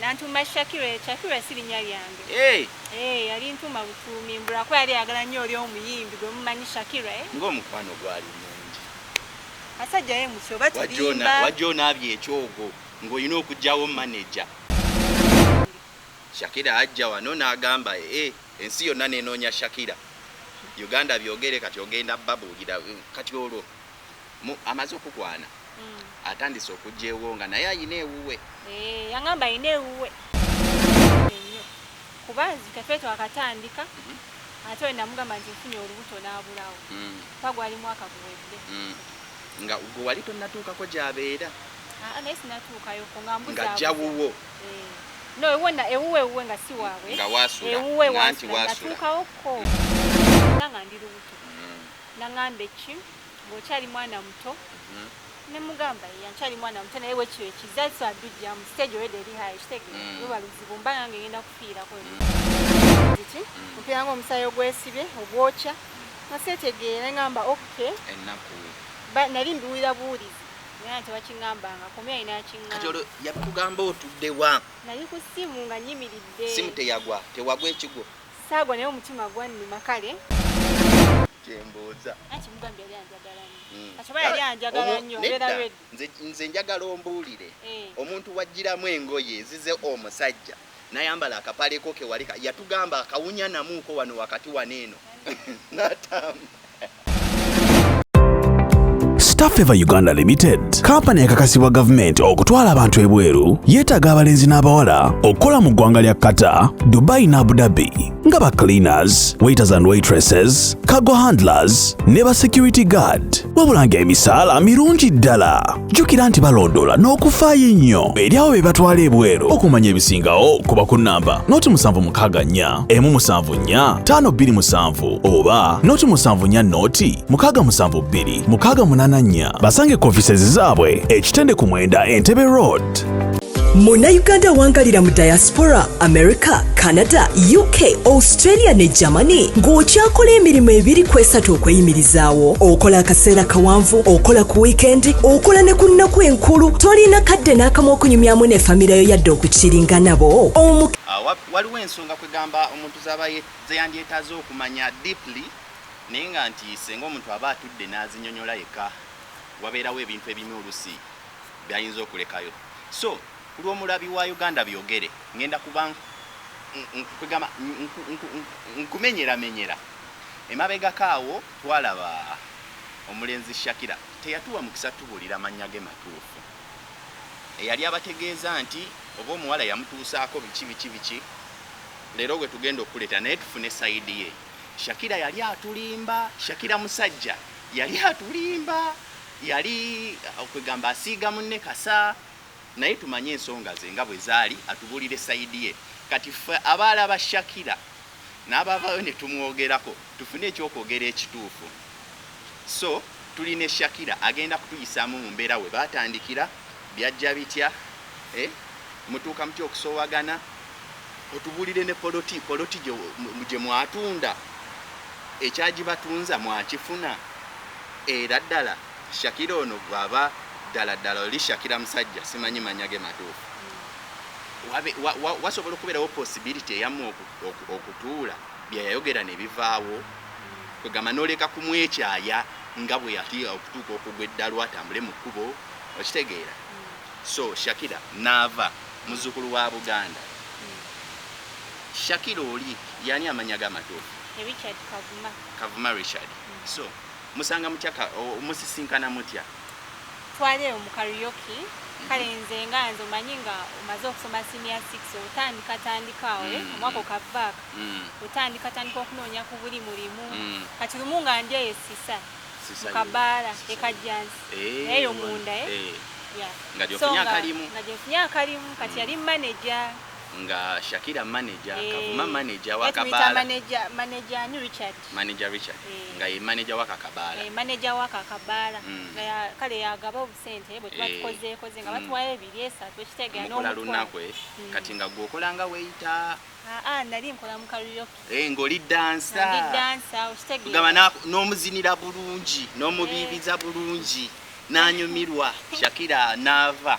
yantuma Shakira sirinya lyange yali ntuma butumi mbula ko yali agala nnyo oli omuyimbi gwe mumanyi Shakira ng'omukwano gwali mungi asajja ye mutyo batulimba wajona abye ekyogo ng'olina okugyawo manager Shakira ajja wano n'agamba ensi yonna nenoonya Shakira Uganda byogere kati ogenda babuulira kati olwo amaze okukwana atandise okugyewo nga naye ayina ewuwe yangamba ayina ewuwe kubanzi kafe twakatandika ate we namugamba nti nfunye olubuto n'abulawo pagwali mwaka guwedde nga gwe wali tonnatuukako gy'abeera naye sinatuukayo ko nga mbuza ng'ajja wuwo no ewuwe nga si waabwe nga waasula ewuwe nganti natuukawo ko nga ndi lubuto naŋŋamba eki ng'okyali mwana muto ne mugamba yankyali mwana muto naye wekyo ekizazso adujja mu stage already eri high kitegeeza luba luzibu mba nange ngenda kufiirako kiti mpira ng'omusaayi ogwesibye ogwokya nga seetegeera ngamba okay ennaku nali mbiwulira buwulizi naye tebakiŋŋambanga komye alina yakiŋŋamba kati olwo yakugamba otuddewa nali ku ssimu nga nyimiridde simu tewagwa ekigwo saagwa naye omutima gwannuma kale kyembuuza anti mugambye yali anjagala nnyo kasoba yali anjagala nnyo mbeera nze njagala ombuulire omuntu wajjiramu engoye ezize omusajja nayambala akapaleko ke wali yatugamba akawunya namuuko wano wakati waneeno n'atamba Staffever Uganda Limited, kampani yakakasibwa government okutwala abantu ebweru, yeetaaga abalenzi n'abawala okukola mu ggwanga lya Qatar, Dubai na Abu Dhabi, nga ba cleaners, waiters and waitresses, cargo handlers ne ba security guard. Wabula ng'emisaala mirungi ddala. Jjukira nti balondoola n'okufaayo ennyo eri abo be batwala ebweru. Okumanya ebisingawo kuba ku nnamba noti 764 174 527 oba noti 74 noti 672 688. Basange ku offices zaabwe ekitende ku Mwenda Entebbe Road. Munnayuganda wangalira mu diaspora, America, Canada, UK, Australia ne Germany ng'okyakola emirimu ebiri kwesatu okweyimirizaawo. Okola akaseera kawanvu, okola ku weekend, okola ne ku nnaku enkulu, tolina kadde n'akamu okunyumyamu ne famire yo yadde okukiringa nabo. Waliwo ensonga kwegamba omuntu ze yandyetaaze okumanya deeply naye nga nti senga omuntu aba atudde n'azinyonyola yekka wabeerawo ebintu ebimu olusi byayinza okulekayo. So kulw'omulabi wa Uganda byogere ngenda kuba kwegamba nkumenyeramenyera emabegako awo twalaba omulenzi Shakira teyatuwa mukisa tubuulira amannya ge matuufu eyali abategeeza nti oba omuwala yamutuusaako biki leero gwe tugenda okuleeta naye tufune sayidi ye. Shakira yali atulimba, Shakira musajja yali atulimba, yali okwegamba asiiga munne kasa naye tumanye ensonga ze nga bwe zaali atubuulire sayidi ye. Kati ffe abaalaba Shakira n'abavaayo ne tumwogerako tufune ekyokwogera ekituufu. So tuline Shakira agenda kutuyisaamu mu mbeera we baatandikira byajja bitya mutuuka mutya okusoowagana otubuulire ne poloti gye mwatunda ekyagibatunza mwakifuna era ddala Shakira ono bw'aba ddala oli Shakira musajja simanyi manya ge matuufu wasobola okubeerawo possibility eyamu okutuula byeyayogera ne bivaawo kwegamba n'oleka kumwekyaya nga bwe yati okutuuka okugwa eddalo atambule mu kkubo okitegeera. So Shakira n'ava muzzukulu wa Buganda. Shakira oli yani amanya g'amatuufu Richard Kavuma Richard. So musanga mutyaka musisinkana mutya twaleyo mu karaoke kale nze nga nze omanyi nga omaze okusoma senior 6 otandikaawe omwaka okavaaka otandika okunoonya ku buli mulimu kati lumu nga ndi eyo sisa mu Kabaala ekajjansi eyo munda nga gyofunye akalimu kati yali manager nga Shakira manager Kavuma manager wa Kapale manager ni Richard nga ye manager wa Kapale manager wa Kapale nga kale yagaba obusente bwe tubakoze nga batuwaye ebiri esatu ekitegeera n'omukola lunakwe kati nga gwokolanga Eyeyita nali nkola mu karaoke ng'oli dansa okitegeera n'omuzinira bulungi n'omubiibiza bulungi n'anyumirwa Shakira n'ava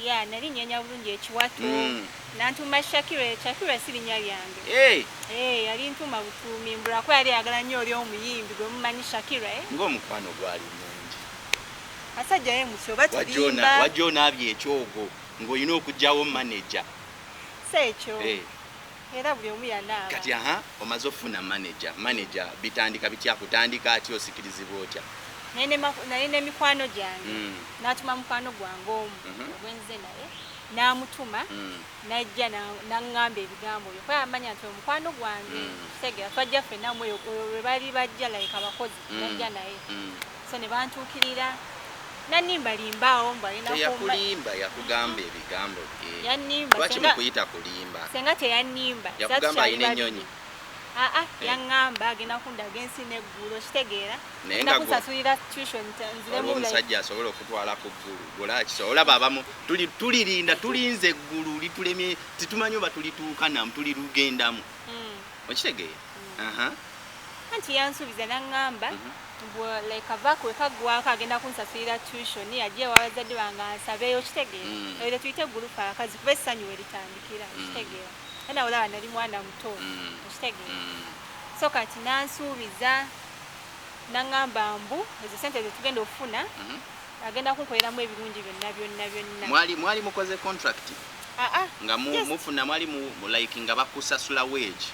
ya nali nyenya bulungi ekiwato nantuma Shakira si linnya lyange yali ntuma butumi mbula ko yali agala nnyo oli omuyimbi gwe mumanyi Shakira ng'omukwano gwali mungi asajja ye musyo batulimba wajona abye ekyogo ng'olina okugjawo manager sekyo era buli omu yanaaba kati omaze ofuna manager bitandika bitya kutandika ati osikirizibwa otya naye n'emikwano gyange n'atuma mukwano gwange omu ogwenze naye n'amutuma n'ajja n'aŋŋamba ebigambo byo kuba amanya nti omukwano gwange kitegera twajja ffenna mweyo lwe bali bajja like abakozi najja naye so ne bantuukirira nanimbalimbawo yakulimba yakugamba ebigambo yanimba lwaki mukuyita kulimba senga teyanimba yakugamba ayina ennyonyi yaŋŋamba agenda kundaga ensi n'eggulu okitegeera nakusasulira tuition nziremu omusajja asobola okutwala ku ggulu golaki olaba abamu tulirinda tulinze eggulu litulemye titumanyi oba tulituuka namu tulirugendamu okitegeera anti yansuubiza n'aŋŋamba like avaako ekaggwako agenda kunsasulira tuition ajja ewabazadde bange ansabeeyo okitegeera ebyo tuyite gulupu akazi kuba essanyu we litandikira okitegeera era olaba nali mwana muto okitegeera so kati nansuubiza naŋŋamba mbu ezo sente zetugenda okufuna agenda kunkoleramu ebirungi byonna mwali mukoze contract nga mufuna mwali like nga bakusasula wage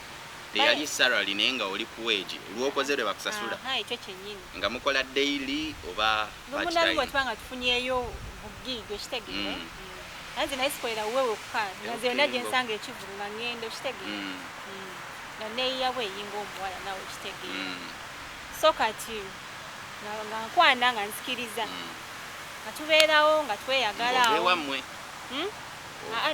teyali salary naye nga oli ku wage lwokoze lwe bakusasula ekyo kyennyini nga mukola daily oba lumunalumwe tubanga tufunyeeyo bugigi okitegeera nanze naye sikolera wewokka naze yonna gye nsanga ekivulu nga ŋŋenda okitegeera nga neeyiyawo eyinga omuwala nawe okitegeera so kati nga nkwana nga nsikiriza nga tubeerawo nga tweyagalawo ewammwe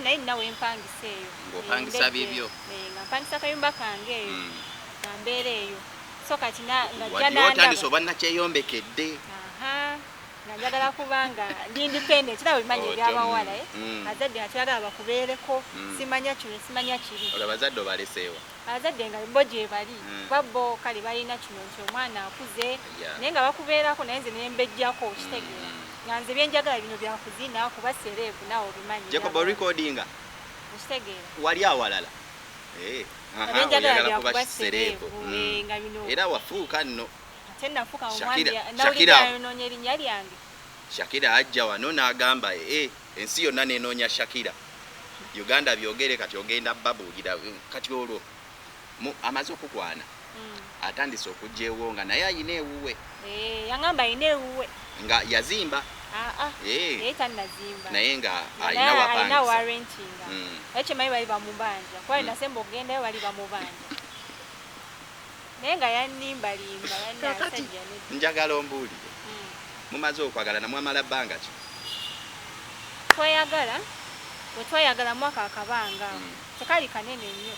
naye nawe empangisa eyo ng'opangisa bibyo nga mpangisa akayumba kange eyo nga mbeera eyo so kati otandise oba nakyeyombekedde nga njagala kubanga ndi independent era bimanya ebyabawala azadde nga tuyagala bakubeereko simanya kino simanya kiri abazadde obaleseewa abazadde nga bo gye bali babbo kale balina kino nti omwana akuze naye nga bakubeerako naye nze nembejjako okitegeera nga nze byenjagala bino byakuzina kuba sereevu naawe obimanyi Jacob recordinga okitegeera wali awalala byenjagala byakuba sereevu nga bino era wafuuka nno tenafuka omwanayononya erinnya lyange Shakira ajja wano n'agamba ensi yonna nenoonya Shakira Uganda byogere kati ogenda babuulira kati olwo amaze okukwana atandise okugjeewo nga naye ayina ewuwe yaŋŋamba ayina ewuwe nga yazimba naye tannazimba naye nga alina warentinga ekimanyi bali bamubanja kuba nasemba okugendayo bali bamubanja naye nga yanimbalimba yanasajja njagala ombuulire mumaze okwagala namwamala bbanga ki tweyagala mwaka akabanga tekali kanene nnyo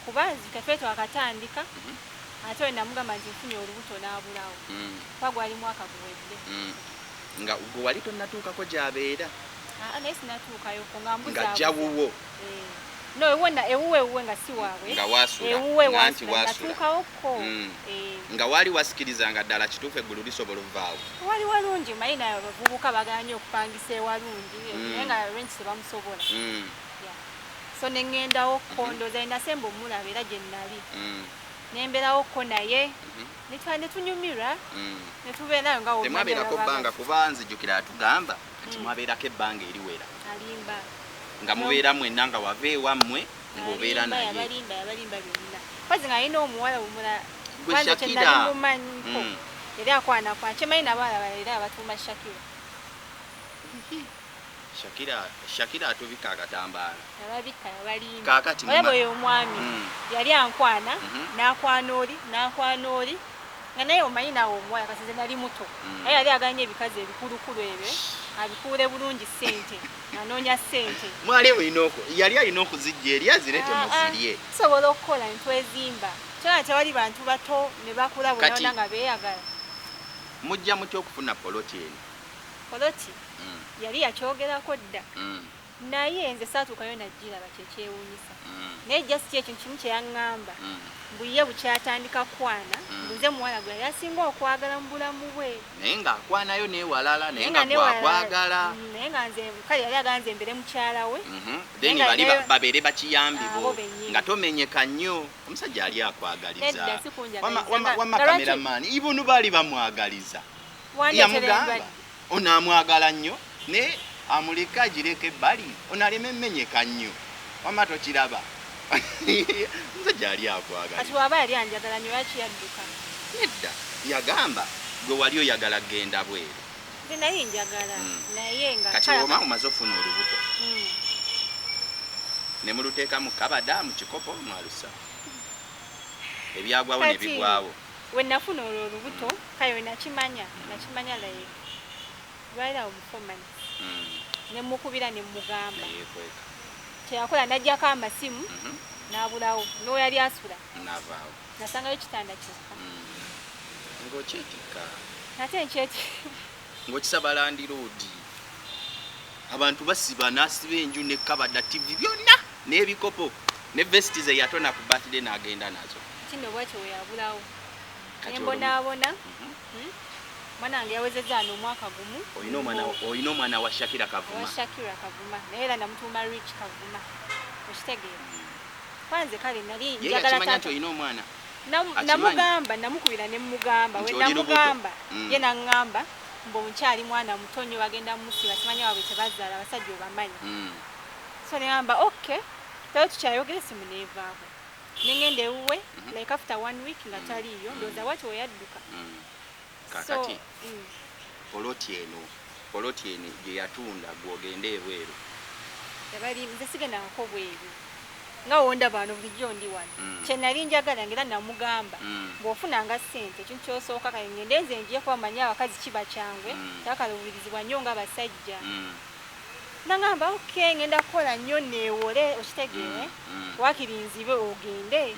kuba nzike twe twakatandika ate we namugamba nti nfunye olubuto n'abulawo kuba gwali mwaka guwedde nga gwe wali tonnatuukako gy'abeera naye sinatuukayoko nga mbuza ng'ajja wuwo no ewuwe nga si waabwe nga waasula nti waasula nga wali wasikirizanga ddala kituufu eggulu lisobola ovaawo wali walungi mayi naye abavubuka baganye okupangisa ewalungi naye nga rent tebamusobola so neŋŋendawokko ndooza nasemba omulaba era gye nnali nembeerawokko naye netunyumirwa netubeerayo nga temwabeerako bbanga kuba nzijjukira atugamba nti mwabeerako ebbanga eriwera alimba nga mubeera mwenna nga wava ewammwe ng'obeera naye yabalimba byonna kwazi nga alina omuwala omulala gwe Shakira mumanyiko era akwanakwana kyemanyi nabalaba era abatuuma Shakira atubika akatambaala yababika yabalimba kaakati olaba oyo omwami yali ankwana n'akwana oli nga naye omanyi naawe omuwala kasize nali muto naye yali aganye ebikazi ebikulukulu ebyo abikuule bulungi ssente anoonya ssente yali alina okuzijja eri azirete muzirye tusobola okukola ntwezimba kyona tewali bantu bato ne bakula bonna nga beeyagala mujja mutya okufuna poloti eno poloti yali yakyogerako dda naye nze saatuukayo najjiraba kyekyewuunyisa naye just ekyo kimu kye yaŋŋamba buye bukyatandika kwana mbuze muwala gwe yali asinga okwagala mu bulamu bwe naye ng'akwanayo neewalala naye nga gwakwagala naye nga nze kale yali agala nze mbere mukyala we then bali babeere bakiyambi bo nga tomenyeka nnyo omusajja ali akwagaliza wama kameramani ibunu baali bamwagaliza yamugamba onaamwagala nnyo naye amuleka agireka ebbali onaleme mmenyeka nnyo wama tokiraba omusajja ali akwagaliza kati waba yali anjagala nnyo lwaki yadduka nedda yagamba gwe wali oyagala genda bweru nze nali njagala naye nga kati woma omaze ofuna olubuto ne muluteeka mu kabada mu kikopo mwalusa ebyagwawo ne bigwawo we nafuna olwo olubuto kayo nakimanya laye lwalirawo mufomani ne mukubira ne mugamba kyeyakola najjako amasimu n'abulawo n'oyo yali asula navaawo nasangayo ekitanda kyokka ng'okyetikka ate nkyeti ng'okisaba landiroodi abantu basiba n'asiba enju ne kabada tv byonna n'ebikopo ne vesti ze yatona ku birthday n'agenda nazo kino bwakyo we yabulawo ne mbonaabona mwana wange yawezezza n'omwaka gumu olina omwana wa Shakira Kavuma naye era namutuuma Rich Kavuma okitegeera kwanze kale nali njagala yakimanya nti olina omwana namugamba namukubira ne mugamba we namugamba ye naŋŋamba mbu omukyali mwana muto nnyo bagenda musiba kimanya waabwe tebazaala abasajja obamanyi so neŋŋamba okay tero tukyayogere simu neevaaho nengenda ewuwe like after 1 week nga taliiyo ndowooza wakyo weyadduka kakati poloti eno gye yatunda gwogende ebweru nze sigendangako bweru nga wondaba wano bulijjo ndi wano kyenali njagala ngera namugamba bw'ofunanga ssente ekintu kyosooka kale ngende nze ngiye kuba manyi abakazi kiba kyangwe kyakaluubirizibwa nnyo ng'abasajja nangamba okay ngenda kukola nnyo neewole okitegeere wakiri nzibe ogende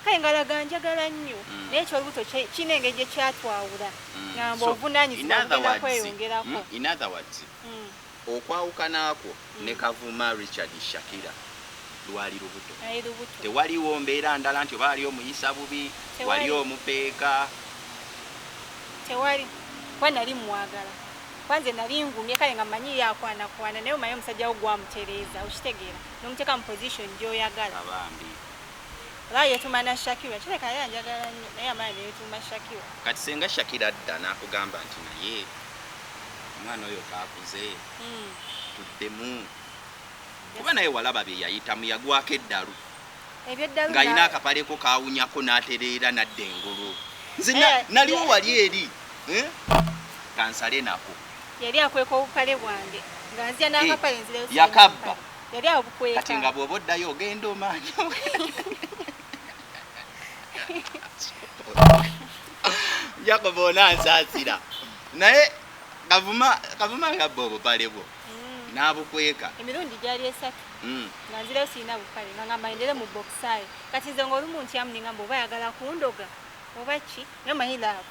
kale ngalaga njagala nnyo naye ekyolubuto kirina engeri gye kyatwawula ngamba obunaanyizibwa bugenda kweyongerako in other words okwawukanaakwo ne Kavuma Richard Shakira lwali lubuto tewaliwo mbeera ndala nti oba ali omuyisa bubi wali omupeeka tewali kuba nali mwagala kwanze nali ngumye kale nga manyi yakwana naye omanyi omusajja wo gwamutereeza okitegeera n'omuteeka mu position gy'oyagala abambi olaba yeetuma Shakira kireka yali anjagala nnyo naye amala neyeetuma Shakira kati senga Shakira dda n'akugamba nti naye omwana oyo kaakuze tuddemu kuba naye walaba bye yayitamu yagwako eddalu ng'alina akapaleko kaawunyako n'atereera nadda engulu nze naliwo wali eri kansale nako yali akweka obupale bwange nga nzija n'akapale nzireyo yakabba yali abukweka kati nga bw'oba oddayo ogenda omanyi Jacob onansaasira naye Kavuma nga bwe obupale bwo n'abukweka emirundi gyali 3 nga nzireyo sirina bupale nga ngamba ndere mu boxayo kati nze ng'olumu ntyamu ningamba oba ayagala kundoga oba ki naye manyi laavu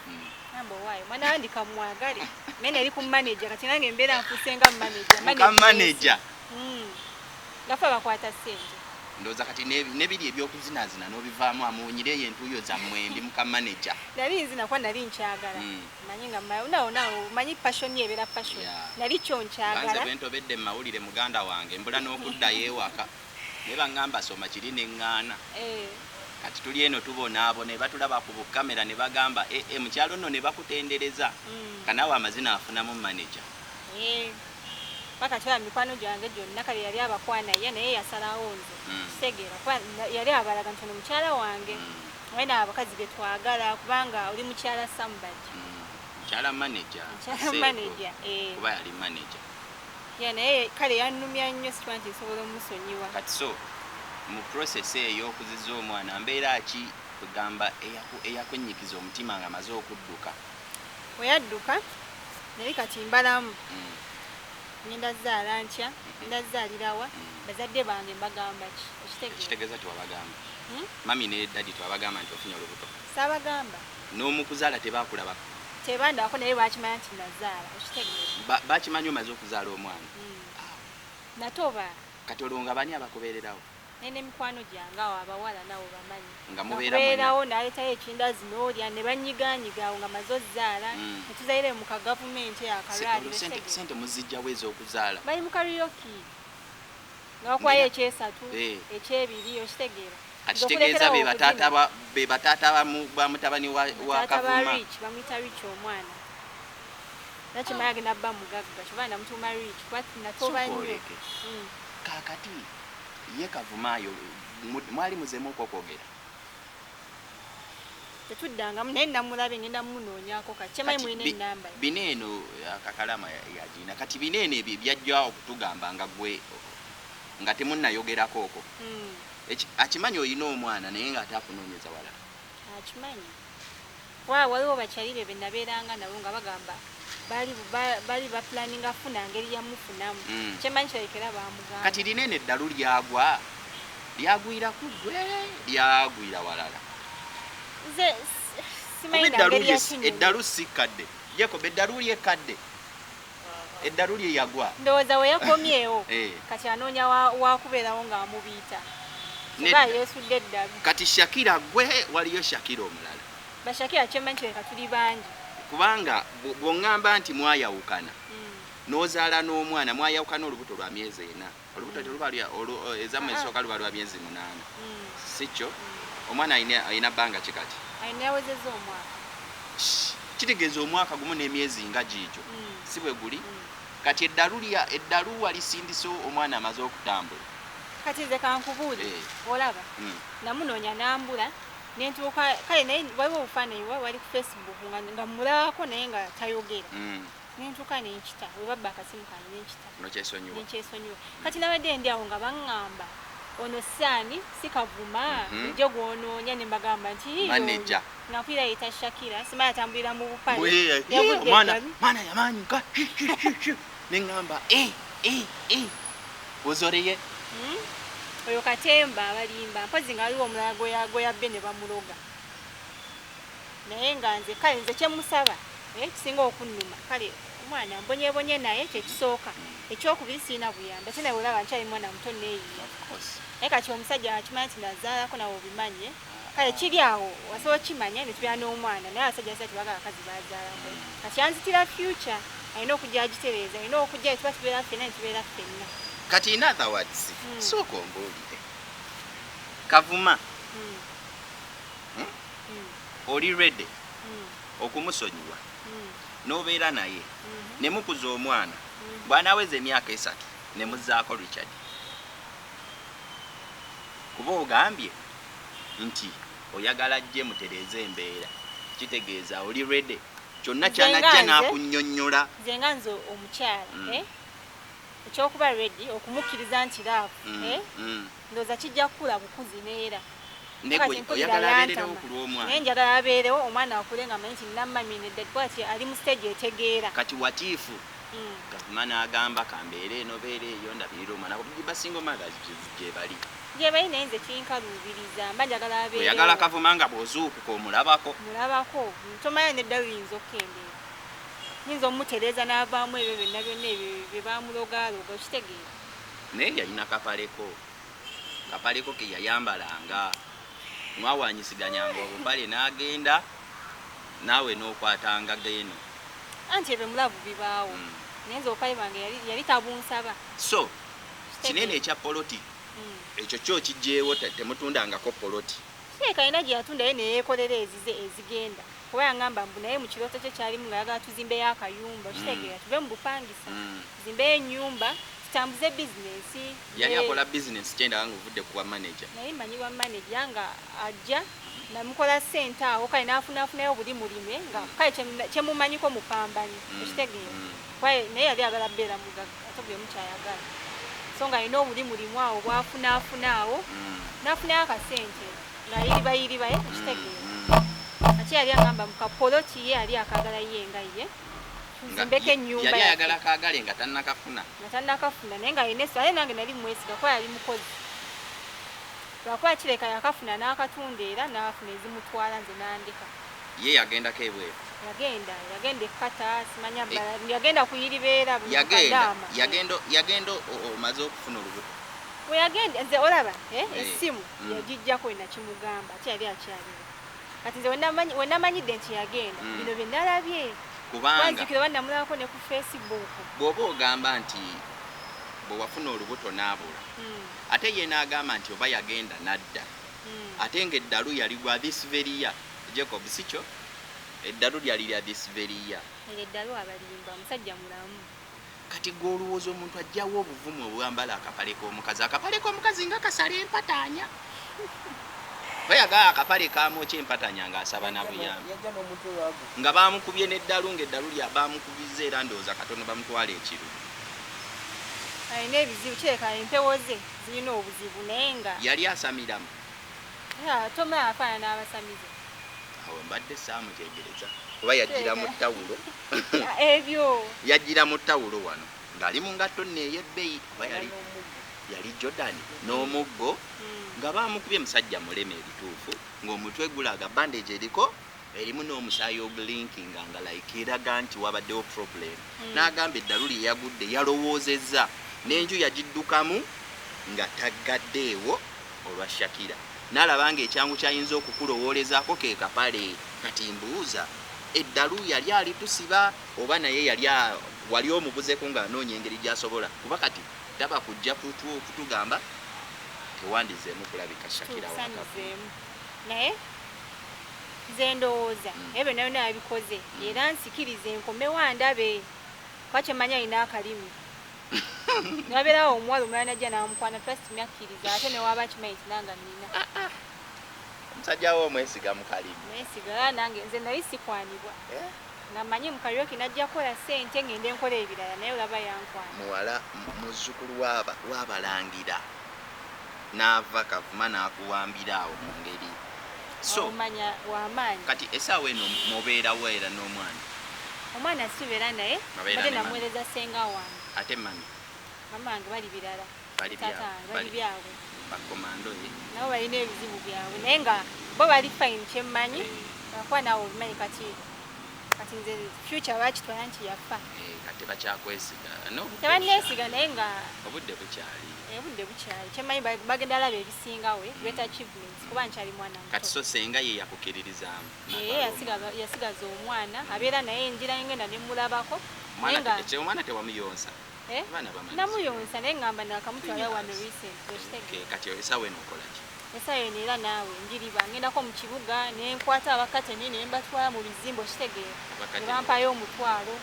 ngamba owaayo mwana wandika mwagale naye neri ku manager kati nange embeera nfuusenga manager gafa bakwata ssente ndowooza kati nebiri ebyokuzinazina n'obivaamu amuwunyireyo entuuyo zammwe ndi muka manager nali nzina kuba nali nkyagala manyi nga nawo manyi passion ebeera passion nali kyo nkyagala banze bentobedde mu mawulire muganda wange mbula n'okuddayo ewaka naye baŋŋamba soma kiri n'eŋŋaana kati tuli eno tubonaabo ne batulaba ku bukamera ne bagamba mukyalo nno ne bakutendereza kanaawe amazina afunamu manager pakati wa mikwano gyange gyonna kale yali abakwana ye naye yasalawo nze kitegeera yali abalaga nti ono mukyala wange wena abakazi betwagala kubanga oli mukyala somebody mukyala manager kuba yali manager naye kale yannumya nnyo situwa nti nsobola omusonyiwa kati so mu process eyo okuziza omwana mbeera ki kugamba eyakwenyikiza omutima nga amaze okudduka weyadduka naye kati mbalamu ngenda zaala ntya ngenda zaalirawa bazadde bange mbagamba ki ekitegeeza tiwabagamba mami ne dadi tiwabagamba nti ofunye olubuto saabagamba n'omukuzaala tebakulabako tebandaako naye bakimanya nti nazaala ekitegeeza bakimanyi omaze okuzaala omwana natoba katolonga bani abakubeererawo nene mikwano gyange awo abawala nawo bamanyi nga mubeerawo n'aleetayo ekindazi n'olya ne banyiganyiga awo nga maze ozzaala ne tuzaire mu ka gavumenti akalwaliro sente muzijjawo ez'okuzaala bali mu kariyoki nga bakwayo ekyesatu ekyebiri okitegeera akitegeeza be bataata ba mutabani wa Kavuma bamwita Rich omwana nakimala agenda bba mugagga kyova namutuuma Rich kuba natoba nnyo kaakati ye Kavuma ayo mwali muzeemu okwogera tetuddangamu naye namulabe ngenda mumunoonyako kati kyemanyi mulina ennamba bineeno Kakalaamu yagina kati bineeno ebyo byajja okutugamba nga gwe nga temunnayogerako okwo akimanyi olina omwana naye ng'ate akunoonyeza walala akimanyi waliwo bakyalire be nabeeranga nabo nga bagamba bali bapulaninga afuna ngeri yamufunamu kyemanyi kyalekera bamugamba kati linene eddalu lyagwira ku gwe lyagwira walala nze simanyi ngeri yakinyonyi eddalu si kadde Jacob eddalu lyekadde eddalu lye yagwa ndowooza we yakomyewo kati anoonya wakubeerawo ng'amubiita kuba yeesudde eddalu kati Shakira gwe waliyo Shakira omulala bashakira kyemanyi kireka tuli bangi kubanga bw'oŋŋamba nti mwayawukana n'ozaala n'omwana mwayawukana olubuto lwa myezi 4 olubuto teruba ezamu esooka luba lwa myezi 8 si kyo omwana alina bbanga kikati alina yawezezza omwaka kitegeeza omwaka gumu n'emyezi nga giikyo si bwe guli kati eddalu walisindise omwana amaze okutambula kati nze kankubuule olaba namunoonya nambula nentuuka kale naye waliwo obufaananyi wali ku Facebook nga mulabako naye nga tayogera nentuuka nenkita we babba akasimu kange nenkyesonyiwa kati nabadde ndi awo nga baŋŋamba ono saani si Kavuma ejjo gwonoonya ne mbagamba nti manager nakwira yita Shakira simala atambulira mu bupale mwana yamanyuka neŋŋamba ozoreye oyo Katemba abalimba mpozi nga waliwo omulala gwe yabbe ne bamuloga naye nga nze kale nze kyemusaba kisinga okunnuma kale omwana mbonyebonye naye kyekisooka ekyokubiri siina buyamba ate nawe olaba nkyali mwana muto neeyiya naye kati omusajja akimanyi nti nazaalako nawe obimanye kale kiri awo wasobola okimanya ne tubeera n'omwana naye abasajja basa tebagala bakazi bazaalako kati yanzitira future alina okujja agitereeza alina okujja tuba tubeera ffenna ne tubeera ffenna kati in other words sooka ombuulire Kavuma oli ready okumusonyiwa n'obeera naye ne mukuza omwana bw'anaaweza emyaka 3 ne muzzaako Richard kuba ogambye nti oyagala ajje mutereeza embeera kitegeeza oli ready kyonna kyanajja n'akunnyonnyola nze nga nze omukyala ekyokuba ready okumukkiriza nti laavu ndowooza kijja kukula bukuzi neera oyagala abeererewo ku lw'omwana naye njagala abeerewo omwana akule nga manyi nti nammami nedda kuba ti ali mu stage etegeera kati watiifu Kavuma n'agamba kambeere eno beera eyo ndabirira omwana basinga omwana gye bali naye nze kinkaluubiriza mba njagala abeerewo oyagala Kavuma nga bw'ozuukuka omulabako tomanya nedda luyinza okkendeera yinza omutereeza n'avaamu ebyo byonna byonna ebyo bye bamulogaloga okitegeera naye yalina kapaleko ke yayambalanga mwawanyisiganyanga obupale n'agenda naawe n'okwatanga geno anti ebyo mulavu bibaawo naye nze obupale bwange yali tabunsaba so kinene ekya poloti ekyo kyo kijjeewo temutundangako poloti kireeka alina gye yatundayo neyeekolera ezigenda kuba yangamba mbu naye mu kirooto kye kyalimu nga yagala tuzimbeyo akayumba okitegeera tuve mu bupangisa tuzimbeyo ennyumba tutambuze bizinesi yali akola bizinesi kyendanga ng'ovudde kuwa manager naye mmanyiwa manager nga ajja namukola ssente awo kale n'afunafunayo buli mulime nga kale kyemumanyiko mupambani okitegeera naye yali agala bbeera mugagga ate bwe mukyayagala so nga alina obuli mulimu awo bwafunaafuna awo n'afunayo akasente ng'ayiribayiribaye okitegeera ate yali agamba mu kapoloti ye yali akagala ye nga ye tuzimbeko ennyumba yali ayagala kaagale nga tannakafuna naye nga alina esse ale nange nali mwesiga kuba yali mukozi lwakuba kireka yakafuna n'akatunda era n'afuna ezimutwala nze n'andika ye yagendako ebweru yagenda ekkata simanya bbala yagenda kuyiribeera yagenda omaze okufuna olubuto we yagenda nze olaba essimu yagijjako enakimugamba ate yali akyaliwo kati nze wenamanyidde nti yagenda bino bye nalabye kubanga bannamulabako ne ku Facebook bw'oba ogamba nti bwe wafuna olubuto n'abula ate ye n'agamba nti oba yagenda n'adda ate ng'eddalu yali gwa this very year Jacob sikyo eddalu lyali lya this very year eddalu abalimba musajja mulamu kati gw'olowooza omuntu ajjawo obuvumu obwambala akapale k'omukazi nga kasala empataanya bayagaa akapale kaamwoki empataanya ng'asaba nabuyambi nga baamukubye n'eddalu ng'eddalu lya baamukubiza era ndowooza katono bamutwala ekiru alina ebizibu kireka empewo ze zirina obuzibu naye nga yali asamiramu tomala afaana n'abasamize awo mbadde saamukyegereza kuba yajjira mu ttawulo ebyo yajjira mu ttawulo wano ng'ali mu ngatto nno ey'ebbeeyi kuba yali Jordan n'omuggo nga baamukubye musajja muleme ebituufu ng'omutwe gulaga bandage erimu n'omusaayi ogulinkinga nga like eraga nti wabaddewo problem n'agamba eddalu lye yagudde yalowoozezza n'enju yagiddukamu nga taggaddeewo olwa Shakira n'alaba ng'ekyangu kyayinza okukulowoolezaako ke Kapale kati mbuuza eddalu yali alitusiba oba naye wali omubuzeko ng'anoonya engeri gy'asobola kuba kati taba kujja kutugamba tewandizeemu kulabika Shakira wakavemu naye nze ndowooza ebyo nayo nabikoze era nsikirize enkomewo andabe kwakyemanya alina akalimi nabeerawo omuwala omulala najja n'amukwana trust me akkiriza ate newaba kimanyi nti nanga nina omusajja wo omwesiga mu kalimi mwesiga nange nze naye sikwanibwa namanyi mukaliro kinajja kukola ssente ngende enkola ebirala naye olaba yankwana muwala muzzukulu w'abalangira n'ava kavuma n'akuwambira awo mu ngeri so omanya wamaanyi kati essaawa eno mubeerawo era n'omwana omwana sibeera naye ate namuweereza ssenga wange ate mami mama wange bali birala bali byabwe bakomando nabo balina ebizibu byabwe naye nga bo bali fine kyemmanyi akuba naawe obimanyi kati nze future bakitwala nti yafa kati bakyakwesiga tebanneesiga naye nga obudde bukyali kyemmanyi bagenda alaba ebisingawe great achievements kuba nkyali mwana muto kati so senga ye yakukiririzaamu yasigaza omwana abeera naye enjira ngenda nemulabako omwana tewamuyonsa namuyonsa naye ngamba nakamutwala wano recent kati essaawa eno okolaki essaawa eno era naawe njiriba ngendako mu kibuga nenkwata abakateni nembatwala mu bizimbo kitegeera nebampayo omutwalo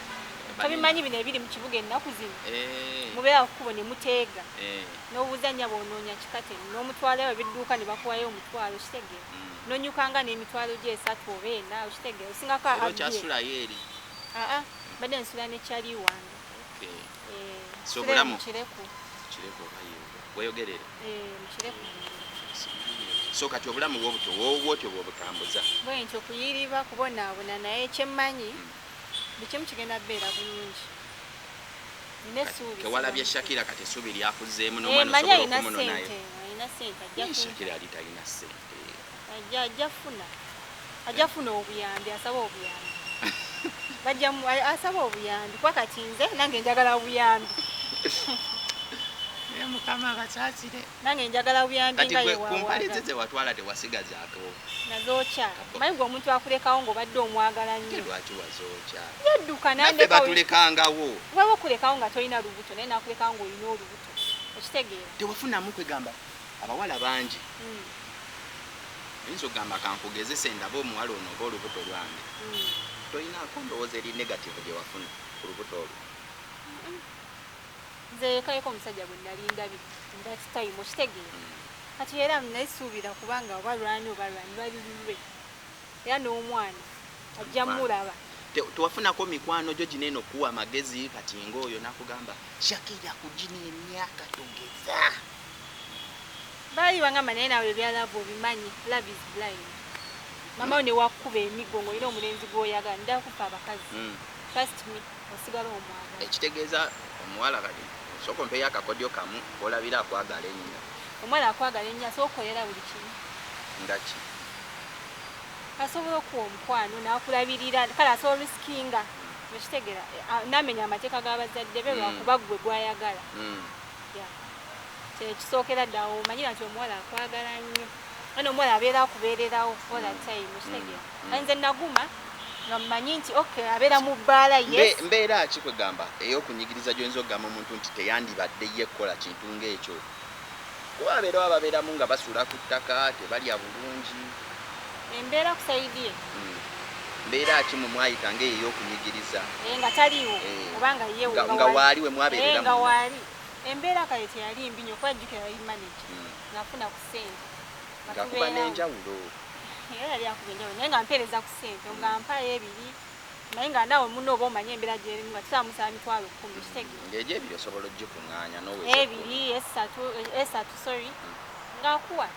tobimanyi bino ebiri mu kibuga ennaku zino mubeera kukubo ne muteega n'obuzanya bwonoonya kikateni n'omutwalayo ebidduuka ne bakuwayo omutwalo kitegeera nonyukanga n'emitwalo gy'esatu oba ena okitegeera osingako kyasulayo eri badde nsula nekyali wange mukireku bweyogerere mukireku so kati obulamu bwobutyo woobwotyo bwobutambuza bwe nti okuyiriba kubonaabona naye kyemmanyi bikimu kigenda beera bulungi kewalabye Shakira kati essuubi lyakuzzeemu n'omwana osobola okumunonayo alina ssente Shakira ali talina ssente ajja funa obuyambi asaba obuyambi asaba obuyambi kuba kati nze nange njagala obuyambi mukama abasaasire nange njagala buyambi nga kumpalize ze watwala tewasigazaako nazookya manyi gwe omuntu akulekawo ng'obadde omwagala nnyo lwaki wazookya yadduka naffe batulekangawo waba okulekawo nga tolina lubuto naye nakulekawo ng'olina olubuto okitegeera tewafunamu kwegamba abawala bangi oyinza okugamba kankugezesa endaba omuwala ono oba olubuto lwange tolinaako ndowooza eri negative gye wafuna ku lubuto olwo nze kayeko omusajja gwe nalindabye that time okitegeera kati era naisuubira kubanga oba lwani lwalilulwe era n'omwana ajja mulaba tewafunako mikwano gyo gino eno kuwa amagezi kati ng'oyo nakugamba Shakira kugina emyaka togeza baali bangamba naye nawe byalavu obimanyi love is blind mama we newakuba emigongo olina omulenzi gw'oyagala ndakufa abakazi trust me osigala omwagala ekitegeeza omuwala kati soko mpeyo akakodyo kamu olabira akwagala ennyo omwana akwagala ennyo asookolera buli kimu ngaki asobola okuwa omukwano n'akulabirira kale asobola olusikinga ekitegera n'amenya amateeka g'abazadde be lwakuba gwe gwayagala kisookera ddala omanyira nti omuwala akwagala nnyo ana omuwala abeera akubeererawo all the time ekitegera nze naguma nga mmanyi nti okay abeera mu bbaala yes mbeera ki kwegamba ey'okunyigiriza gy'oyinza okugamba omuntu nti teyandibadde ye kukola kintu ng'ekyo kuba abeerawo ababeeramu nga basuula ku ttaka tebalya bulungi embeera kusaidie mbeera ki mwe mwayita ng'eyo ey'okunyigiriza nga taliiwo obanga yewo nga waali we mwabeerera nga waali embeera kale teyali mbi nnyo kuba jjukira yali manager ng'afuna ku ssente ng'akuba n'enjawulo era yali akuba enjawulo naye nga mpeereza ku ssente nga mpayo ebiri naye nga naawe muno oba omanyi embeera gyerimu nga tutaamusaba 10,000 kitegere ng'egyo ebiri osobola ogikuŋŋaanya ebiri esatu sorry ng'akuwa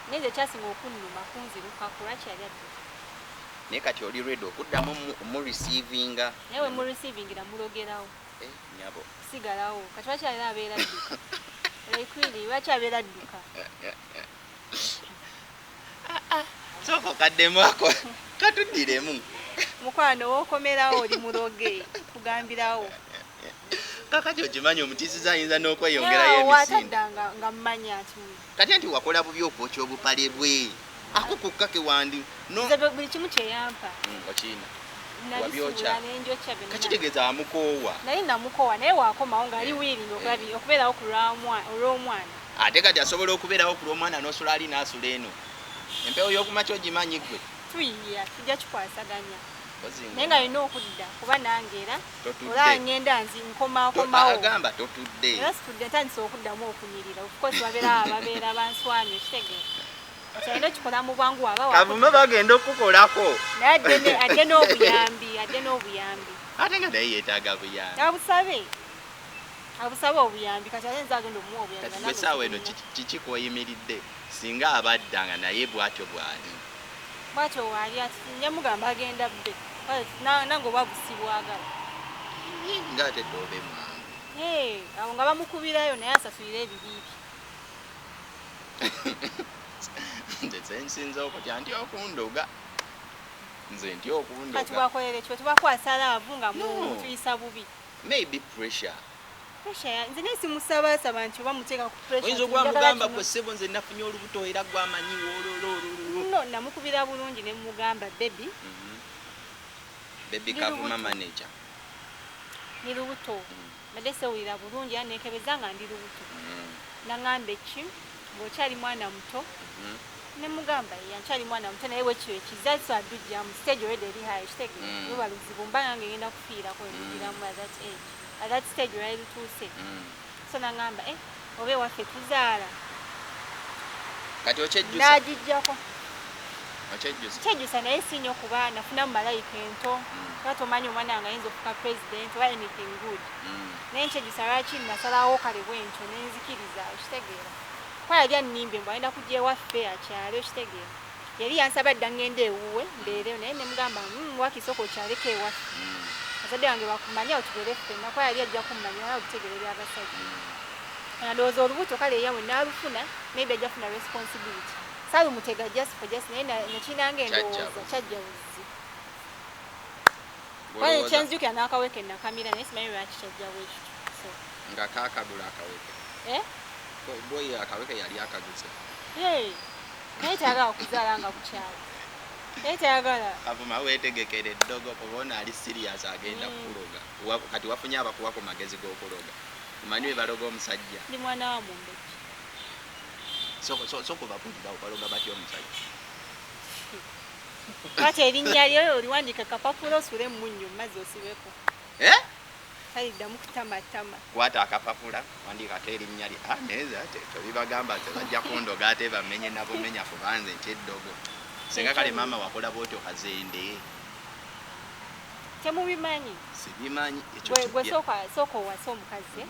naye nze kyasinga okunnuma kunzirukako lwaki yali adduka naye kati oli ready okuddamu mureceivinga naye we mureceivingira mulogerawo nyabo sigalawo kati lwaki alina abeera adduka laikwiri lwaki abeera adduka soko kaddemu ako katuddiremu mukwano wookomerawo oli muloge kugambirawo kakati okimanyi omutiisiza ayinza n'okweyongerayo emisinde nga mmanya nti kati nti wakola bubi okwokya obupale bwe ako kokka kewandi buli kimu kyeyampa okiina wabyokya kakitegeeza amukoowa naye namukoowa naye waakomawo ng'ali wiiringa okubeerawo ku olw'omwana ate kati asobola okubeerawo ku lw'omwana n'osula ali n'asula eno empewo y'okumakya ogimanyi gwe tuyiya tujja kikwasaganya naye nga alina okudda kuba nange era olaba ngenda nzi nkomakomawo agamba totudde era situdde ntandisa okuddamu okunyirira ofcourse babeera banswamye ekitegeeza kyalina okikola mu bwangu kavuma bagenda okukolako naye adde n'obuyambi ate nga naye yeetaaga buyambi abusabe obuyambi kati ate nze agenda omuwa obuyambi kati bwesaawa eno kiki kw'oyimiridde singa abadda nga naye bw'atyo bw'ali bwatyo waali ati nyamugamba agenda bbe nange oba busibwagala nga ate doobe mwangu awo nga bamukubirayo naye asasulira ebibiibi nze sensinza okutya nti okundoga nze nti okundoga kati bwakolere kyo tubakwasa laavu nga mutuyisa bubi maybe pressure nze naye simusabaasaba nti oba muteeka ku pressure oyinza ogwamugamba gwe ssebo nze nafunye olubuto era gwamanyiwo no namukubira bulungi ne mugamba baby kavuma manager ni lubuto badde sewulira bulungi era nekebeza nga ndi lubuto naŋŋamba ki ng'okyali mwana muto ne mugamba yankyali mwana muto naye wekyo ekizazso addujja mu stage already eri hayi kitegeeza luba luzibu mba nange ngenda kufiirako endugiramu at that age at that stage olwali lutuuse so naŋŋamba oba ewaffe tuzaala kati okyejjusa n'agijjako kyejjusa naye sinyo kuba nafuna mu malayika ento kuba tomanyi omwana wange ayinza okuka president oba anything good naye nkyejjusa lwaki nasalawo kale bwentyo nenzikiriza okitegeera kuba yali annimbe mbu ayenda kujja ewaffe akyale okitegeera yali yansaba dda ngenda ewuwe mbeereyo naye nemugamba wakisooka okyaleko ewaffe bazadde wange bakumanya otugere ffenna kuba yali ajja kummanya wala okutegeera ebyabasajja ndowooza olubuto kale eyawe naalufuna maybe ajja funa responsibility salumutega just for just naye nakinanga endowooza kyajja buzzi kwaye kyanzijukira n'akaweke nakamira naye simanyi lwaki kyajjawo ekyo nga kaakagula akaweke boyi akaweke yali akaguze naye tayagala okuzaala nga bukyali naye tayagala kavuma weetegekere eddogo kubona ali serious agenda kukuloga kati wafunye abakuwako magezi g'okuloga omanyi we baloga omusajja ndi mwana wa mumbeki soko bapulira baloga batya omusajja kati erinnya lyo oliwandiika kapapula osule munnyo mumazzi osibeko taliddamu kutamatama kwata akapapula wandiika ate erinnya lye neza tebibagamba nti bajja kundoga ate bamenye nabumenya kubanze nti eddogo singa kale maama wakola bwotyo kazende temubimanyi sibimanyi gwe sooka owasa omukazi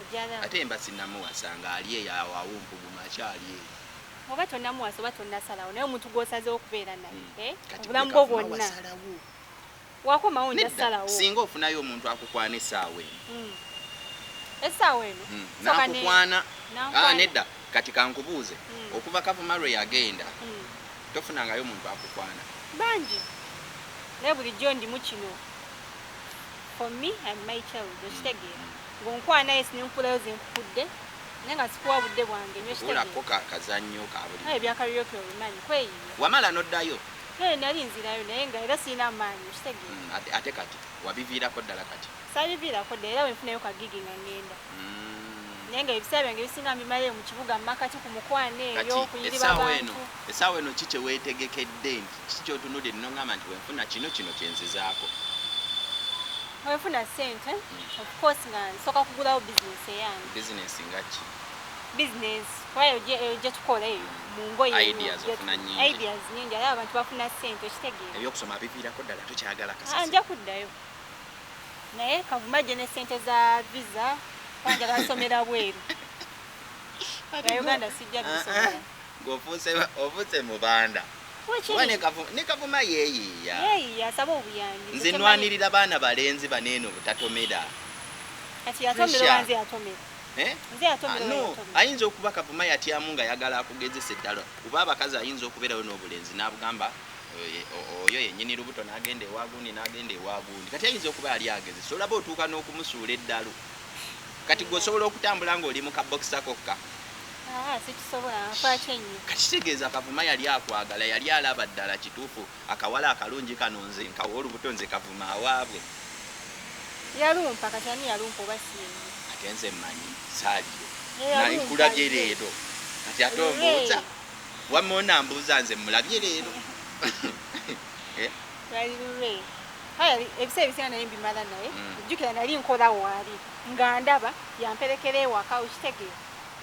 ojala ate mba sinnamuwasanga ali eyawawumpuguma akyali eyo oba tonnamuwasa oba tonnasalawo naye omuntu gw'osaze okubeera naye obulamu bwo bwonna wakomawo njasalawo singa ofunayo omuntu akukwana essaawa eno essaawa eno nakukwana nedda kati kankubuuze okuva kavuma lwe yagenda tofunangayo omuntu akukwana bangi naye bulijjo ndimu kino for me and my child okitegeera ng'onkwana naye sinenkulayo zenkukudde naye nga sikuwa budde bwange nyo olako kazannyo kabuli ebyakalyoke obimanyi kweyiya wamala noddayo nali nzirayo naye nga era sirina amaanyi okitegeera ate kati wabiviirako ddala kati sabiviirako ddala era wenfunayo kagigi nga ngenda naye nga ebiseera byange bisinga mbimalayo mu kibuga mmakati ku mukwana eyo okuyirira abantu essaawa eno ki kyeweetegekedde nti ki kyotunulire nongamba nti wenfuna kino kyenzizaako wenfuna ssente of course nga nsooka kugulawo bizinesi eyange bizinesi nga ki business kwayo ojja tukola eyo mu ngoye ideas nyingi era abantu bafuna ssente okitegeera ebyokusoma biviirako ddala tokyagala kasasi nja kuddayo naye kavuma gye ne ssente za visa njagala nsomera bweru Uganda sijja bisomera ng'ofuuse mu banda ne kavuma yeeyiya asaba obuyambi nze nnwanirira baana balenzi baneeno butatomera kati yatomera nze yatomera ayinza okuba kavuma yatyamu nga yagala akugezesa eddala kuba abakazi ayinza okubeerayo n'obulenzi n'abugamba oyo yennyini lubuto n'agenda ewagundi kati ayinza okuba yali agezesa olaba otuuka n'okumusuula eddalo kati gweosobola okutambula ng'oli mu kabokisa kokka sikisobola nfaaki ennyo kati kitegeeza kavuma yali akwagala yali alaba ddala kituufu akawala akalungi kano nze nkawa olubuto nze kavuma awaabwe yalumpa kati ani yalumpa oba siyenye ate nze mmanyi saaliyo nakulabye leero kati ate ombuuza wamma onambuuza nze mulabye leero lwali lulwe ebiseera ebisinga naye mbimala naye jjukira nali nkola waali nga ndaba yamperekera ewaka okitegeera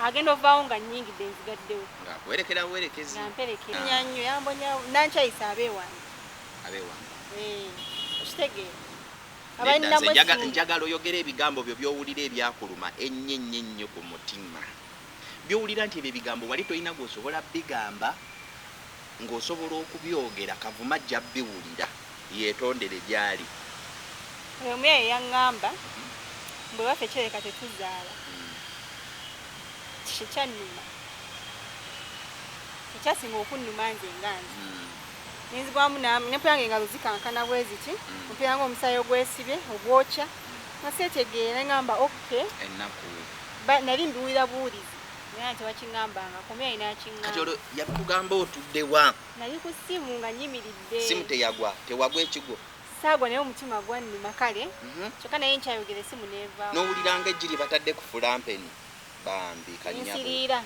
agenda ovaawo nga nnyingidde nzigaddewo werekera buwerekezi yamperekera nnyo yambonya nankyayisa abeewange okitegeera njagala oyogera ebigambo byo byowulira ebyakuluma ennyo ku mutima byowulira nti ebyo ebigambo wali tolina gwosobola bigamba ng'osobola okubyogera kavuma ajja biwulira yeetondere gyali omuya yeyaŋŋamba bwe baffe kireka tetuzaala kikyannuma ekyasinga okunnuma nze nganze nenzigwamu nempulanga engalo zikankana bwe ziti mpulanga omusaayi ogwesibye ogwokya nga seetegeera neŋŋamba oke ennaku nali mbiwulira buwulizi naye tewakiŋŋambanga komya alina akiŋŋamba kati olwo yakugamba otuddewa nali ku ssimu nga nyimiridde simu tewagwa ekigo saagwa naye omutima gwannuma kale kyokka naye nkyayogera essimu neevaawo n'owuliranga egiri batadde ku fulampeni bambi kalinyabonsiriira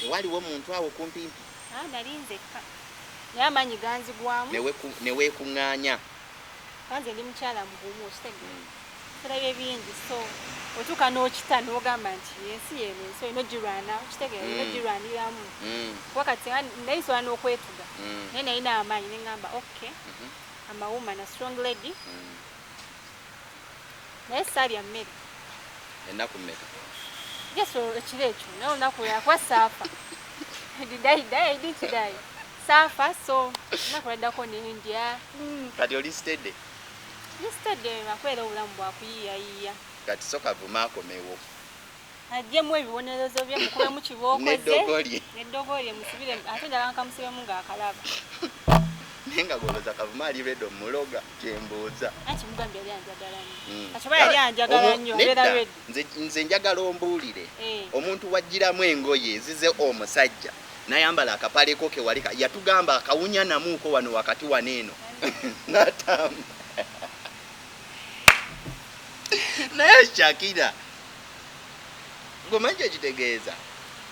ewaliwo omuntu awo kumpimpi nali nzekka naye amaanyi ganzigwamu neweekuŋŋaanya kanze ndi mukyala mugumu okitegeera tulabye bingi so otuuka n'okita n'ogamba nti ensi yeno ensi olina ogirwana okitegeera olina ogirwaniramu kuba kati nayisobola n'okwetuga naye nalina amaanyi neŋŋamba okay I'm a woman, a strong lady naye saalya mmere ennaku mmeka yesu ekiro ekyo naye olunaku lwakuba saafa diddayi saafa so olunaku lwaddako nendya kati oli sitedde akwera obulamu bwakuyiiyayiiya kati so kavuma akomewo ajjemu ebibonerezo bye mukubemu kibookoze neddogolye musibire ate njala nkamusibemu ng'akalaba naye nga goloza kavuma ali redo muloga kyembuuza anti mugambye yali anjagala nnyo kasoba yali anjagala nnyo mbeera redo nze njagala ombuulire omuntu wajjiramu engoye ezize omusajja nayambala akapaleko ke wali yatugamba akawunya namuuko wano wakati waneeno natamu naye Shakira ngomanyi ekitegeeza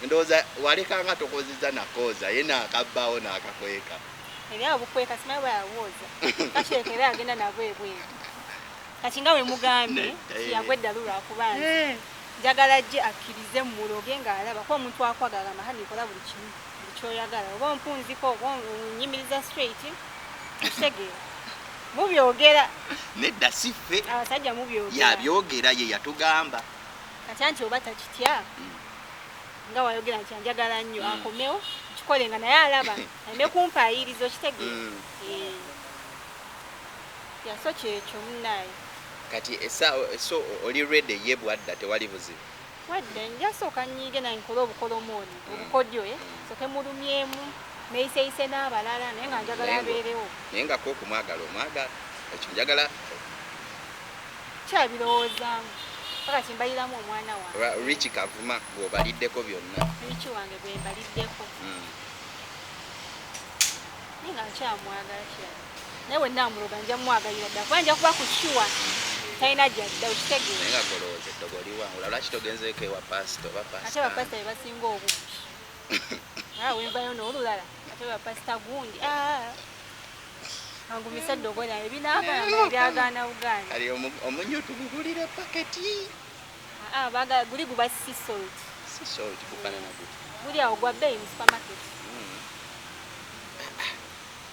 ndowooza walekanga tokoziza nakooza ye naakabbaawo naakakweka eri awo bukweka simanyi bweyawooza kakirekera agenda nabo ebweru kati nga we mugambye tiyagwa eddalu lwakubanza njagala gye akkirize mumuloge ng'alaba kuba omuntu akwagala mahanikola buli kimu buli kyoyagala oba ompunziko oba onyimiriza straight okitegeera mubyogera nedda siffe abasajja mubyogera yabyogera ye yatugamba kati anti oba takitya nga wayogera nti anjagala nnyo akomewo kikole nga naye alaba aleme kumpaayiriza okitegeera yaso kyekyo munnaye kati so oli ready ye bwadda tewali buzibu wadde njasooka nyiige naye nkola obukolomooni obukodyo soke mulumyemu neyiseeyise n'abalala naye nga njagala abeerewo naye nga kookumwagala omwagala ekyo njagala kyabirowoozaamu paka kimbaliramu omwana wange Rich Kavuma gw'obaliddeko byonna Rich wange gwe mbaliddeko naye nga nkyamwagala kirala naye wenna amuloga nja mwagalira ddala kuba nja kuba ku shuwa talina gyadda okitegeera naye nga golowooza eddogo liwangula lwaki togenzeeko ewa pasita oba ate bapasita be basinga obubbi wenvayo n'olulala ate bapasita gundi angumisa eddogo naye binaagana byagaana bugaana kali omunyu tugugulire paketi guli guba sea salt gufaanana guti guli awo gwa bbeeyi mu supermarket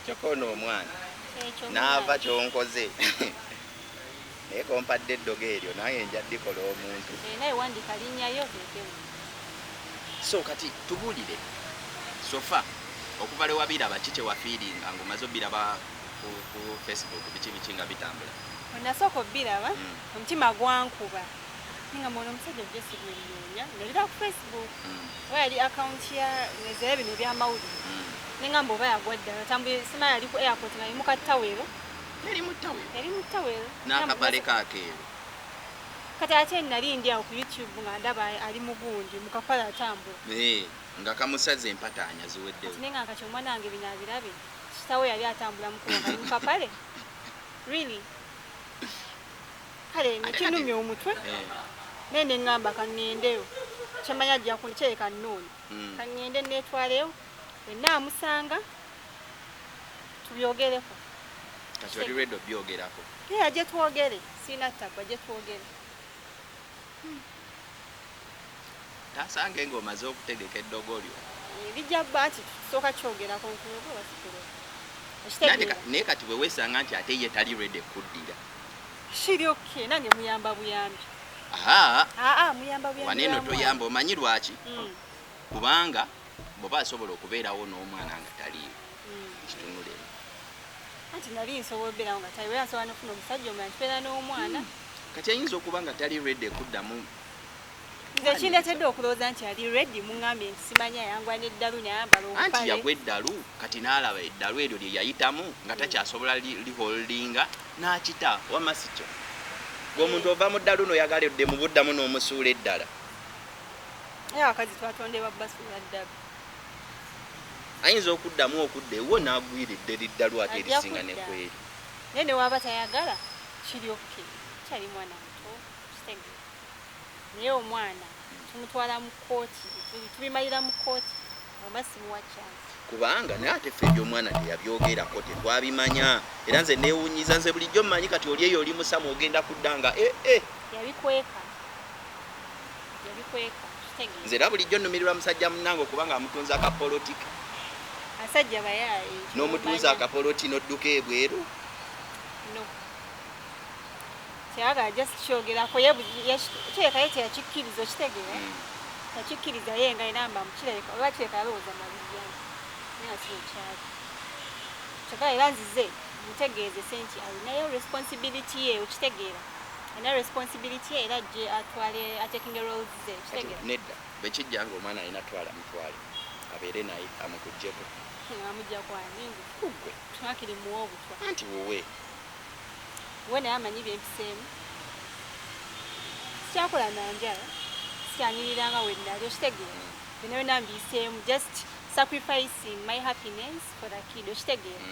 kyokoona omwana naava kyonkoze naye kompadde eddogo eryo naye nja ddikola omuntu naye wandika linnyayo teekewo so kati tubulire sofa okuva lwe wabiraba ki kyewafiiringa ng'omaze obiraba ku Facebook biki nga bitambula onasooka obbiraba omutima gwankuba nga mwono omusajja Jesse Gweriyonya nalira ku Facebook oba yali akawunti ya nezera bino ebyamawulire nengamba oba yagwa ddala otambule sima yali ku airport nga limu kattawero yali mu ttawero n'akapale kaakeero kati ate nali ndi awo ku YouTube nga ndaba ali mu gundi mu kapale atambula nga kamusaze empataanya ziweddewo naye nga kati omwana wange bino abirabe kitawe yali atambula mukuba nga ali mu kapale really kale nekinumya omutwe naye neŋŋamba kaŋŋendeyo kyemanya ajja kunkyereka nnooni kaŋŋende neetwaleyo wenna amusanga tubyogereko kati oli redo byogerako ajje twogere siina ttagwa ajje twogere tasange ng'omaze okutegeka eddogo lyo bijja bba nti tusooka kyogerako nkulogo basikulogo naye kati bwe weesanga nti ate ye tali redo kuddira kiri oke nange muyamba buyambi muyamba buyambi waneeno toyamba omanyi lwaki kubanga bw'oba asobola okubeerawo n'omwana nga taliiwo kitunule anti nali nsobola obeerawo nga taliwo nsobola nofuna omusajja omulala ntubeera n'omwana kati ayinza okuba nga tali ready ekuddamu nze kindeetedde okulowooza nti ali ready muŋŋambye nti simanya yangwa n'eddalu nayambala obupale anti yagwa eddalu kati n'alaba eddalu eryo lye yayitamu nga takyasobola liholdinga n'akita wamma si kyo ng'omuntu ova mu ddalu n'oyagala edde mu buddamu n'omusuula eddala naye abakazi twatondebwa basuula ddalu ayinza okuddamu okudda ewo n'agwiridde liddalu ate erisinga nekweri naye newaaba tayagala kiri oke kyali mwana muto kitege naye omwana tumutwala mu kkooti tubimalira mu kkooti oba simuwa chance kubanga naye ate ffe eby'omwana teyabyogerako tetwabimanya era nze neewunyiza nze bulijjo mmanyi kati oli eyo oli musamu ogenda kudda nga yabikweka kitege nze era bulijjo nnumirirwa musajja munnange okubanga amutunza akapolotika asajja bayaayi n'omutunza akapoloti n'odduka ebweru no kyagala just kyogerako kireka ye teyakikkiriza okitegeera yakikkiriza ye nga inamba mukireka oba kireka yalowooza mabijjani naye si ekyali kyagala era nzize mutegeeze senti alinayo responsibility ye okitegeera alina responsibility ye era ajje atwale atakinga roles ze okitegeera nedda bekijja nga omwana alina twala mutwale abeere naye amukuggyeko amujja kwaningi kugwe twakiri muwa obutwa anti wowe naye amanyi byempiseemu sikyakola nanjala sikyaniriranga wennali okitegeera byonna byonna mbiyiseemu just sacrificing my happiness for the kid okitegeera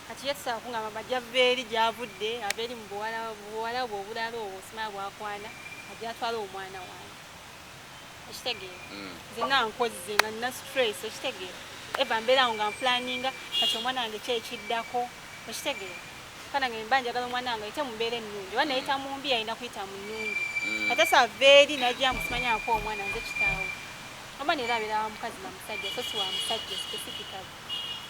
kati ye tusobola kungamba majja ava eri gyavudde ava eri mu buwala bwe obulala obwo osimala bwakwana ajja atwala omwana wange okitegeera nze nankozize nga nina stress okitegeera eva mbeerawo nga mpulaninga kati omwana wange kyekiddako okitegeera kanange mba njagala omwana wange ayite mu mbeera ennungi oba nayita mu mbi alina kuyita mu nnungi ate sava eri najja musimanyako omwana nze kitaawe oba neera abeera wa mukazi na musajja so si wa musajja specifically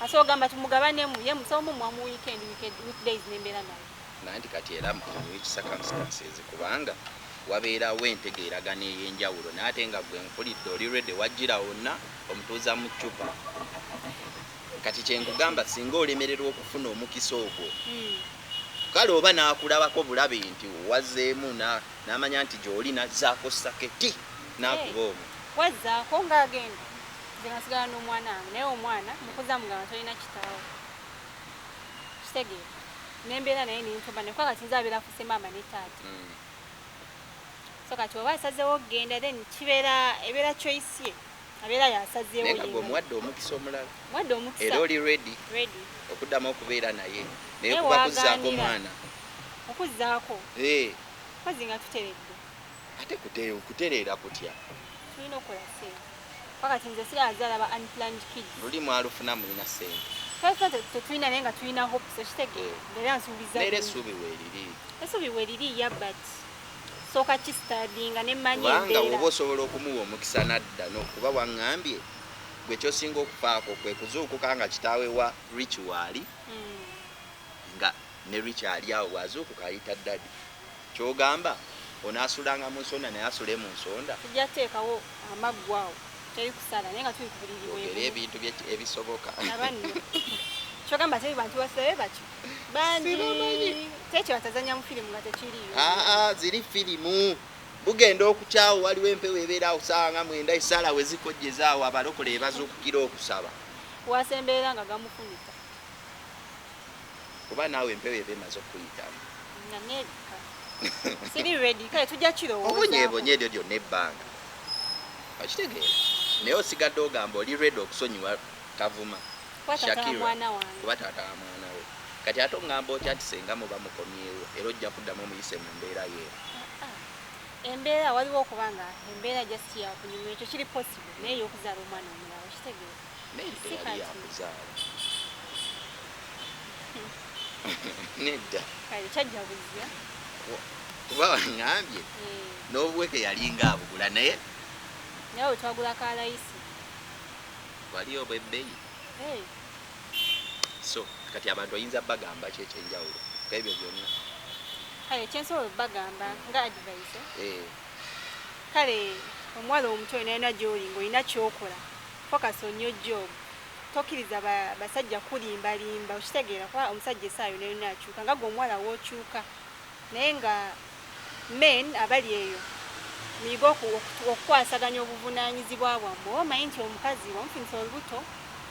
asobola ogamba tumugabanemu ye musobomu muwa mu weekdays nembeera naye naye nti kati era mu circumstances kubanga wabeerawo entegeeragana ey'enjawulo naye ate nga gwe mpulidde oli redde wajjira wonna omutuuza mu ccupa kati kyenkugamba singa olemererwa okufuna omukisa ogwo kale oba n'akulabako bulabe nti wazzeemu n'amanya nti gy'oli nazzaako saketi nakuba omwo wazzaako ng'agenda nze ngasigala n'omwana wange naye omwana mukuza mugamba tolina kitaawo kitegeera nembeera naye nintoba nekuba kati nze abeera afuse maama ne taata so kati oba asazeewo okgenda then ebeera choice ye abeera yasazeewo naye nga gweomuwadde omukisa omulala muwadde omukisa era oli ready okuddamu okubeera naye naye kuba kuzzaako mwana okuzzaako kozi nga tuteredde ate kutereera kutya tulina okukola sente wakati nze sirazaala ba unplanned kids luli mwalufuna mulina sente tetulina naye nga tulina hope so kitegeera era nsuubiza naye essuubi weeriri essuubi weeriri yabat sooka kistadinga nemmanyi kubanga woba osobola okumuwa omukisa nadda nokuba waŋŋambye gwe kyosinga okufaako kwe kuzuukuka nga kitaawe wa rich waali nga ne rich ali awo bwazuukuka ayita ddadi kyogamba onaasulanga mu nsonda naye asule mu nsonda tujja teekawo amaggwawo teri kusala naye nga tuli kubuliriwe ebintu ebisoboka abanne kyogamba teri bantu basabe bakyo bangi tekyo batazanya mu firimu nga tekiriyo ziri firimu bugenda okukyawo waliwo empewo ebeera awo sanga mwenda esala we zikojjezaawo abalokole ebazuukukira okusaba wasembeera nga gamufunika kuba naawe empewo eba emaze okuyitamu nanerika siri ready kale tujja kirowooza obonyeebonye eryo lyonna ebbanga okitegeera naye osigadde ogamba oli ready okusonyiwa kavuma Shakira kuba taata wa mwana we kati ate oŋŋamba otya nti senga muba mukomyewo era ojja kuddamu omuyise mu mbeera yeero embeera waliwo okubanga embeera just yakunyuma ekyo kiri possible naye y'okuzaala omwana omulala okitegeera naye teyali yakuzaala nedda kale kyajjabuzya kuba waŋŋambye n'obuweke yalinga abugula naye naye wetwagula kalayisi waliyo bwebbeyi so kati abantu oyinza bagamba ki ekyenjawulo ebyo byonna kale kyensobola bagamba nga advice kale omuwala omuto olina gy'oli ng'olina kyokola focus on your job tokkiriza basajja kulimbalimba okitegeera kuba omusajja essaayo nayona akyuka nga gwe omuwala w'okyuka naye nga men abali eyo muyiga okukwasaganya obuvunaanyizibwa bwammwe omanyi nti omukazi wamufinisa olubuto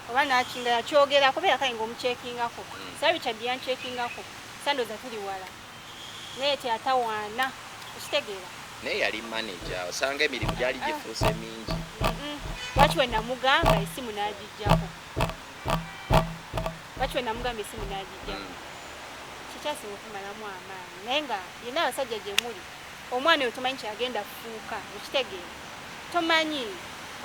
oba nakinga yakyogera kubeera kale ng'omuceekingako sabi kyaddi yanceekingako sandoza tuli wala naye tyatawaana okitegeera naye yali manager osanga emirimu gyali gifuuse mingi lwaki we namugamba essimu n'agijjako kikyasinga okumalamu amaanyi naye nga yenna abasajja gye muli omwana oyo tomanyi kyagenda kufuuka okitegeera tomanyi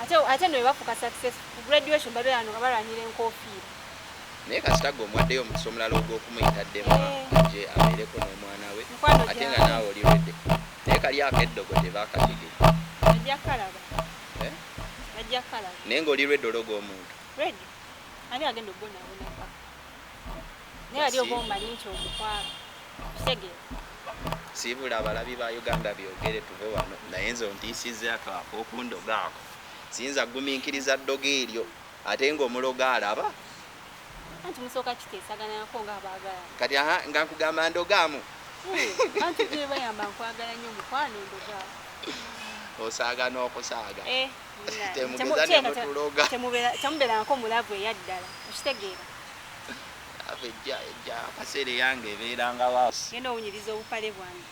ate no webafuuka success graduation babeera no nga balwanyira enkofiira naye kasitagga omuwaddeyo omukisa omulala ogw'okumuyitaddemu gye abeereko n'omwana we ate nga naawe oli redde naye kali akeddogo tebakatige ajja kalaba naye ng'oli redde ologa omuntu redde ani agenda ogonabonaka naye ali oba omanyi nti omukwala kitegeera siibula abalabi ba Uganda byogere tuve wano naye nze ontiisizzaako akokundogaako siyinza gumiikiriza ddogo eryo ate ng'omuloga alaba anti musooka kiteesaganako ng'abaagala kati nga nkugamba ndogaamu anti gye bayamba nkwagala nnyo omukwano ndogaamu osaagana okusaaga temubeerangako mulavu eyaddala okitegeera ejja akaseera eyange ebeeranga waasi genda owunyiriza obupale bwange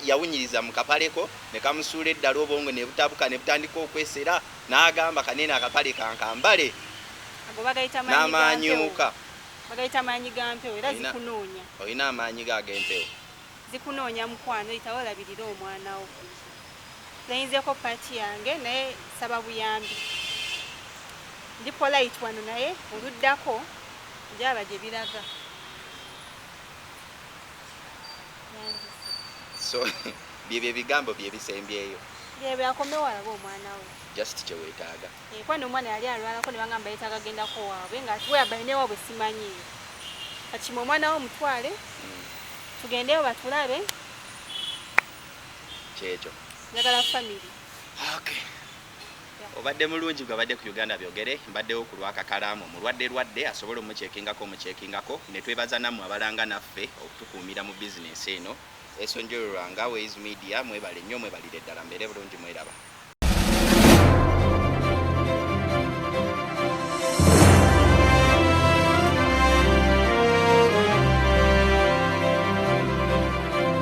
yawunyiriza mu kapaleko ne kamusuula eddala obwongo ne butabuka ne butandika okwesera n'agamba kanene akapale kankambale n'amaanyuuka bagayita amaanyi ga mpewo era zikunoonya olina amaanyi g'empewo zikunoonya mukwano yitawo olabirira omwana wo nayinzeeko paati yange naye saba buyambi ndi polite wano naye oluddako njaba gye biraga so byebyo ebigambo byebisembyeyo byebyakomewo alaba omwana we just kyeweetaaga kwani omwana yali alwalako ne bangamba yeetaaga gendako waabwe nga weabayinewaabwe simanyiyo kati mwe omwana wo mutwale tugendeyo batulabe kyekyo njagala family okay obadde mulungi gwabadde ku Uganda byogere mbaddewo ku lwakakalaamu omulwadde asobole omuceekingako ne twebaza nammwe abalanga naffe okutukuumira mu bizinesi eno esonjololwanga Ways Media mwebale nnyo mwebalire ddala mbeere bulungi mweraba